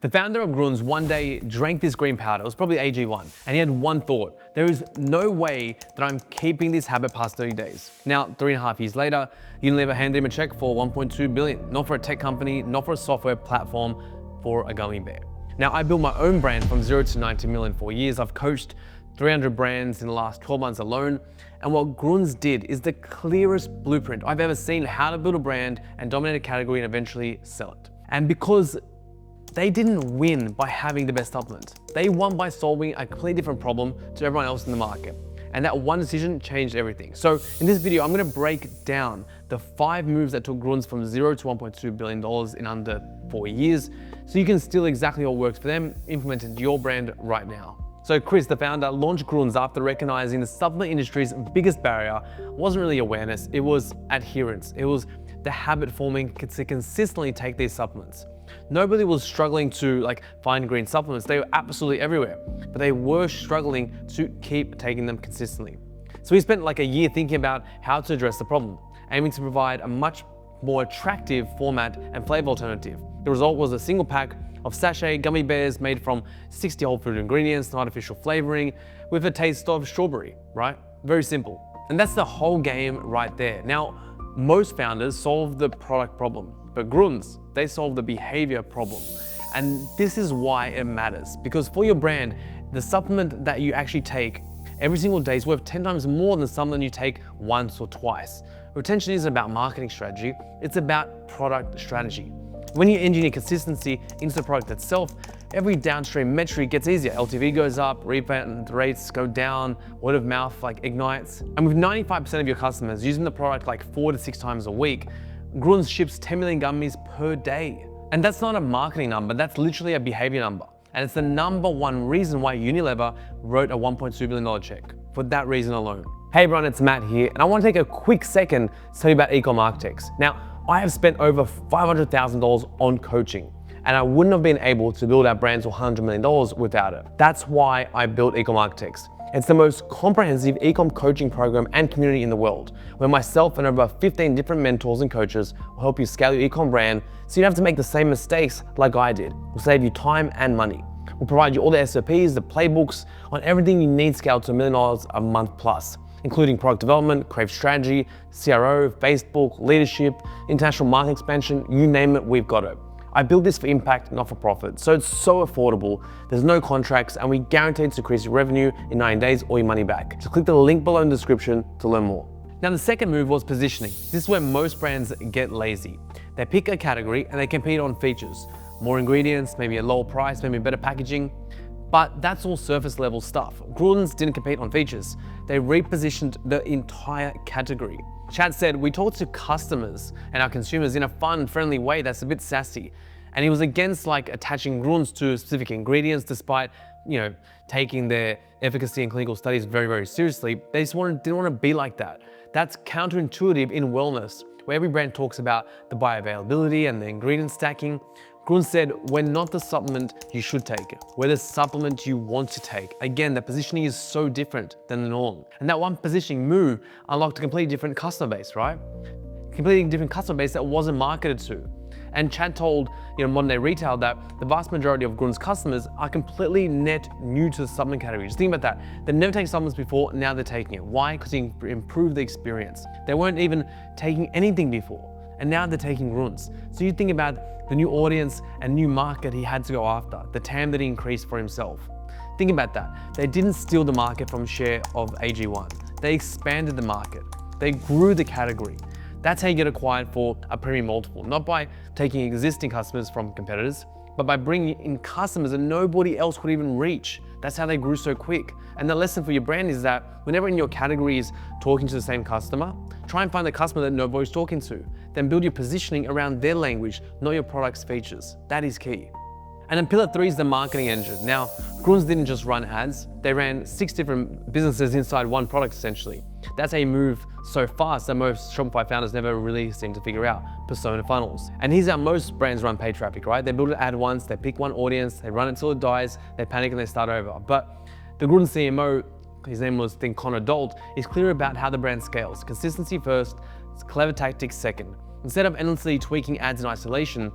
The founder of Grüns one day drank this green powder, it was probably AG1, and he had one thought: there is no way that I'm keeping this habit past 30 days. Now, 3.5 years later, Unilever handed him a check for 1.2 billion, not for a tech company, not for a software platform, for a gummy bear. Now, I built my own brand from 0 to 90 million in 4 years. I've coached 300 brands in the last 12 months alone. And what Grüns did is the clearest blueprint I've ever seen how to build a brand and dominate a category and eventually sell it. And because they didn't win by having the best supplement, they won by solving a completely different problem to everyone else in the market. And that one decision changed everything. So in this video, I'm gonna break down the 5 moves that took Grüns from 0 to $1.2 billion in under 4 years, so you can steal exactly what works for them, implement it into your brand right now. So Chris, the founder, launched Grüns after recognizing the supplement industry's biggest barrier wasn't really awareness, it was adherence. It was the habit forming to consistently take these supplements. Nobody was struggling to find green supplements. They were absolutely everywhere, but they were struggling to keep taking them consistently. So we spent a year thinking about how to address the problem, aiming to provide a much more attractive format and flavor alternative. The result was a single pack of sachet gummy bears made from 60 whole food ingredients, no artificial flavoring, with a taste of strawberry, right? Very simple. And that's the whole game right there. Now, most founders solve the product problem, but Grüns, they solve the behavior problem. And this is why it matters, because for your brand, the supplement that you actually take every single day is worth 10 times more than the supplement you take once or twice. Retention isn't about marketing strategy, it's about product strategy. When you engineer consistency into the product itself, every downstream metric gets easier. LTV goes up, repeat rates go down, word of mouth ignites. And with 95% of your customers using the product 4 to 6 times a week, Grüns ships 10 million gummies per day. And that's not a marketing number, that's literally a behavior number. And it's the #1 reason why Unilever wrote a $1.2 billion check, for that reason alone. Hey everyone, it's Matt here, and I want to take a quick second to tell you about Ecom Architects. Now, I have spent over $500,000 on coaching, and I wouldn't have been able to build our brand to $100 million without it. That's why I built Ecom Architects. It's the most comprehensive ecom coaching program and community in the world, where myself and over 15 different mentors and coaches will help you scale your ecom brand so you don't have to make the same mistakes like I did. We'll save you time and money. We'll provide you all the SOPs, the playbooks on everything you need scaled to $1 million a month plus, including product development, creative strategy, CRO, Facebook, leadership, international market expansion, you name it, we've got it. I built this for impact, not for profit, so it's so affordable, there's no contracts, and we guarantee to increase your revenue in 90 days or your money back. So click the link below in the description to learn more. Now the second move was positioning. This is where most brands get lazy. They pick a category and they compete on features. More ingredients, maybe a lower price, maybe better packaging. But that's all surface level stuff. Grüns didn't compete on features. They repositioned the entire category. Chad said, we talk to customers and our consumers in a fun, friendly way that's a bit sassy. And he was against attaching Grüns to specific ingredients despite, taking their efficacy and clinical studies very, very seriously. They just didn't want to be like that. That's counterintuitive in wellness, where every brand talks about the bioavailability and the ingredient stacking. Grüns said, we're not the supplement you should take, we're the supplement you want to take. Again, the positioning is so different than the norm. And that one positioning move unlocked a completely different customer base, right? Completely different customer base that wasn't marketed to. And Chad told modern day retail that the vast majority of Grüns customers are completely net new to the supplement category. Just think about that. They've never taken supplements before, now they're taking it. Why? Because you improve the experience. They weren't even taking anything before, and now they're taking Grüns. So you think about the new audience and new market he had to go after, the TAM that he increased for himself. Think about that. They didn't steal the market from share of AG1. They expanded the market. They grew the category. That's how you get acquired for a premium multiple, not by taking existing customers from competitors, but by bringing in customers that nobody else could even reach. That's how they grew so quick. And the lesson for your brand is that whenever in your category is talking to the same customer, try and find the customer that nobody's talking to. Then build your positioning around their language, not your product's features. That is key. And then pillar 3 is the marketing engine. Now, Grüns didn't just run ads, they ran 6 different businesses inside one product essentially. That's how you move so fast that most Shopify founders never really seem to figure out: persona funnels. And here's how most brands run paid traffic, right? They build an ad once, they pick one audience, they run it till it dies, they panic and they start over. But the Grüns CMO, his name was Connor Dolt, is clear about how the brand scales. Consistency first, clever tactics second. Instead of endlessly tweaking ads in isolation,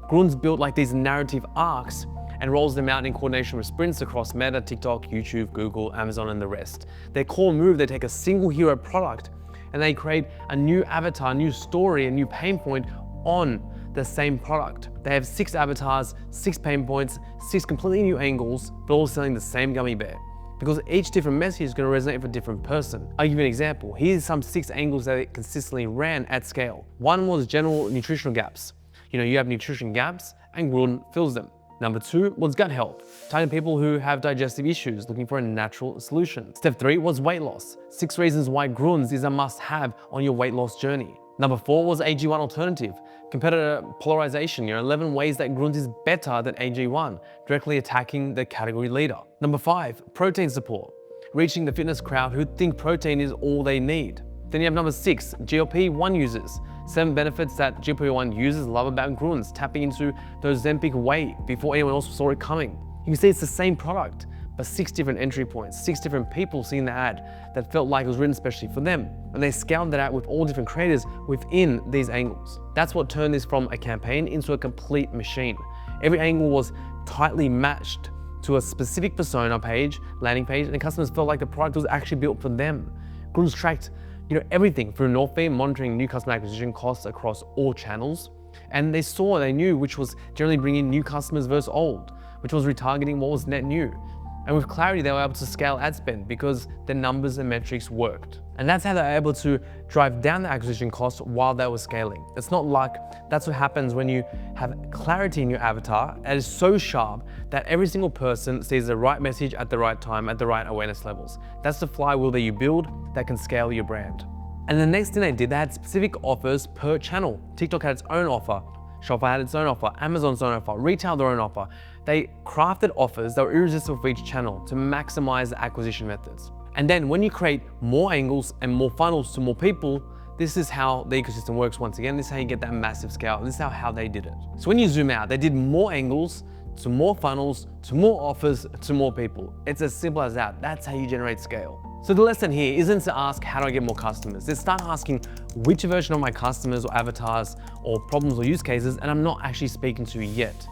Grüns built like these narrative arcs and rolls them out in coordination with sprints across Meta, TikTok, YouTube, Google, Amazon, and the rest. Their core move, they take a single hero product and they create a new avatar, a new story, a new pain point on the same product. They have 6 avatars, 6 pain points, 6 completely new angles, but all selling the same gummy bear. Because each different message is going to resonate for a different person. I'll give you an example. Here's some 6 angles that it consistently ran at scale. One was general nutritional gaps. You have nutrition gaps and Grüns fills them. Number 2 was gut health, targeting people who have digestive issues looking for a natural solution. Step 3 was weight loss, 6 reasons why Grüns is a must-have on your weight loss journey. Number 4 was AG1 alternative, competitor polarization, 11 ways that Grüns is better than AG1, directly attacking the category leader. Number 5, protein support, reaching the fitness crowd who think protein is all they need. Then you have number 6, GLP-1 users, 7 benefits that GLP-1 users love about Grüns, tapping into the Ozempic way before anyone else saw it coming. You can see it's the same product, but 6 different entry points, 6 different people seeing the ad that felt like it was written especially for them. And they scaled that out with all different creators within these angles. That's what turned this from a campaign into a complete machine. Every angle was tightly matched to a specific persona page, landing page, and customers felt like the product was actually built for them. Grüns tracked everything through Northfeed, monitoring new customer acquisition costs across all channels. And they knew which was generally bringing new customers versus old, which was retargeting what was net new. And with clarity, they were able to scale ad spend because the numbers and metrics worked. And that's how they were able to drive down the acquisition costs while they were scaling. It's not luck. That's what happens when you have clarity in your avatar. It is so sharp that every single person sees the right message at the right time, at the right awareness levels. That's the flywheel that you build that can scale your brand. And the next thing they had specific offers per channel. TikTok had its own offer. Shopify had its own offer, Amazon's own offer, retail their own offer. They crafted offers that were irresistible for each channel to maximize the acquisition methods. And then when you create more angles and more funnels to more people, this is how the ecosystem works once again. This is how you get that massive scale. This is how they did it. So when you zoom out, they did more angles to more funnels, to more offers, to more people. It's as simple as that. That's how you generate scale. So the lesson here isn't to ask, how do I get more customers? It's start asking which version of my customers or avatars or problems or use cases and I'm not actually speaking to yet.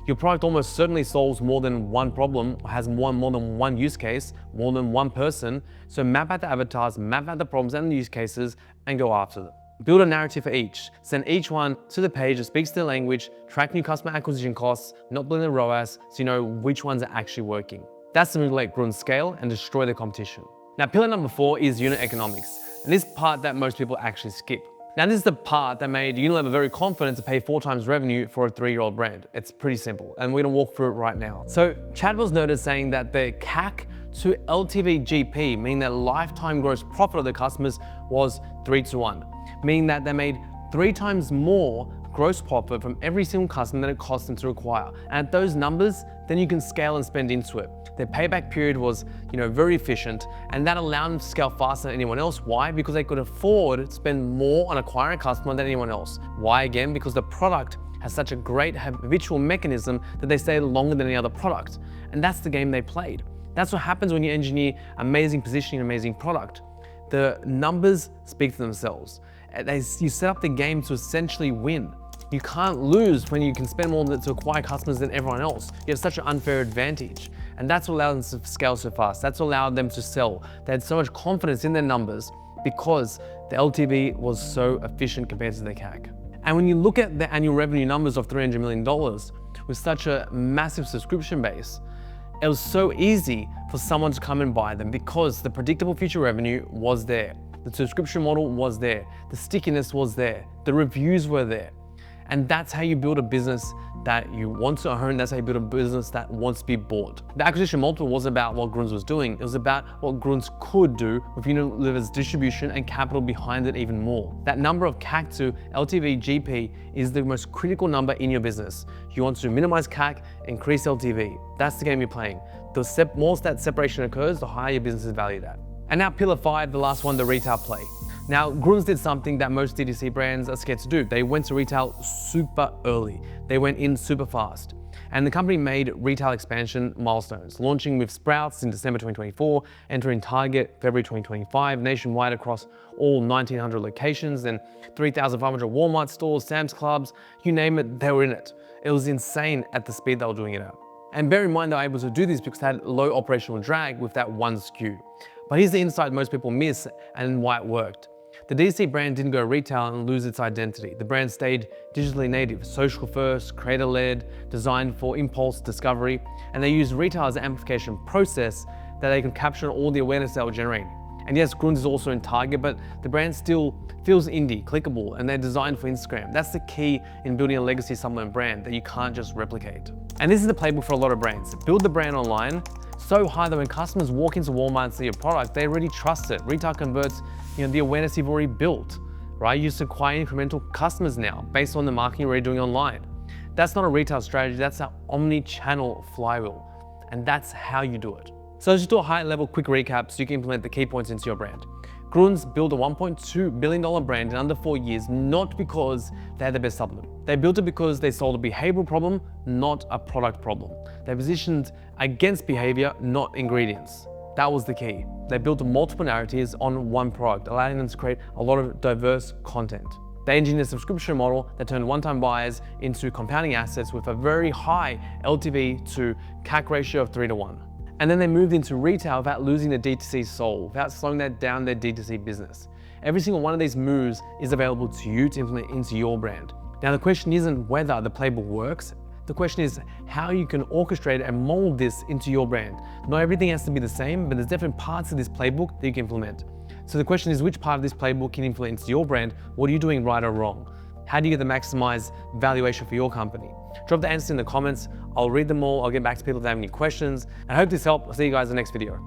Your product almost certainly solves more than one problem, or has more than one use case, more than one person. So map out the avatars, map out the problems and the use cases and go after them. Build a narrative for each. Send each one to the page that speaks their language, track new customer acquisition costs, not building the ROAS, so you know which ones are actually working. That's the move to let Grüns scale and destroy the competition. Now, pillar number 4 is unit economics. And this part that most people actually skip. Now, this is the part that made Unilever very confident to pay 4 times revenue for a 3-year-old brand. It's pretty simple, and we're gonna walk through it right now. So Chad was noted saying that the CAC to LTV GP, meaning that lifetime gross profit of the customers was 3:1, meaning that they made 3 times more gross profit from every single customer than it cost them to acquire. And at those numbers, then you can scale and spend into it. Their payback period was, very efficient, and that allowed them to scale faster than anyone else. Why? Because they could afford to spend more on acquiring a customer than anyone else. Why again? Because the product has such a great habitual mechanism that they stay longer than any other product. And that's the game they played. That's what happens when you engineer amazing positioning, amazing product. The numbers speak for themselves. You set up the game to essentially win. You can't lose when you can spend more to acquire customers than everyone else. You have such an unfair advantage. And that's what allowed them to scale so fast. That's what allowed them to sell. They had so much confidence in their numbers because the LTV was so efficient compared to the CAC. And when you look at the annual revenue numbers of $300 million with such a massive subscription base, it was so easy for someone to come and buy them because the predictable future revenue was there. The subscription model was there. The stickiness was there. The reviews were there. And that's how you build a business that you want to own. That's how you build a business that wants to be bought. The acquisition multiple wasn't about what Grüns was doing. It was about what Grüns could do with Unilever's distribution and capital behind it even more. That number of CAC to LTV GP is the most critical number in your business. You want to minimize CAC, increase LTV. That's the game you're playing. The more that separation occurs, the higher your business is valued at. And now pillar 5, the last one, the retail play. Now, Grüns did something that most DTC brands are scared to do. They went to retail super early. They went in super fast. And the company made retail expansion milestones, launching with Sprouts in December 2024, entering Target February 2025, nationwide across all 1,900 locations, then 3,500 Walmart stores, Sam's Clubs, you name it, they were in it. It was insane at the speed they were doing it at. And bear in mind, they were able to do this because they had low operational drag with that one SKU. But here's the insight most people miss and why it worked. The DC brand didn't go retail and lose its identity. The brand stayed digitally native, social first, creator-led, designed for impulse discovery, and they used retail as an amplification process that they can capture all the awareness they were generating. And yes, Grüns is also in Target, but the brand still feels indie, clickable, and they're designed for Instagram. That's the key in building a legacy supplement brand that you can't just replicate. And this is the playbook for a lot of brands. Build the brand online so high that when customers walk into Walmart and see your product, they already trust it. Retail converts, the awareness you've already built, right? You just acquire incremental customers now based on the marketing you're already doing online. That's not a retail strategy, that's an omni-channel flywheel. And that's how you do it. So let's just do a high-level quick recap so you can implement the key points into your brand. Grüns built a $1.2 billion brand in under 4 years, not because they had the best supplement. They built it because they solved a behavioral problem, not a product problem. They positioned against behavior, not ingredients. That was the key. They built multiple narratives on one product, allowing them to create a lot of diverse content. They engineered a subscription model that turned one-time buyers into compounding assets with a very high LTV to CAC ratio of 3:1. And then they moved into retail without losing the D2C soul, without slowing that down their D2C business. Every single one of these moves is available to you to implement into your brand. Now the question isn't whether the playbook works, the question is how you can orchestrate and mold this into your brand. Not everything has to be the same, but there's different parts of this playbook that you can implement. So the question is, which part of this playbook can influence your brand? What are you doing right or wrong? How do you get the maximized valuation for your company? Drop the answers in the comments. I'll read them all. I'll get back to people if they have any questions. I hope this helped. I'll see you guys in the next video.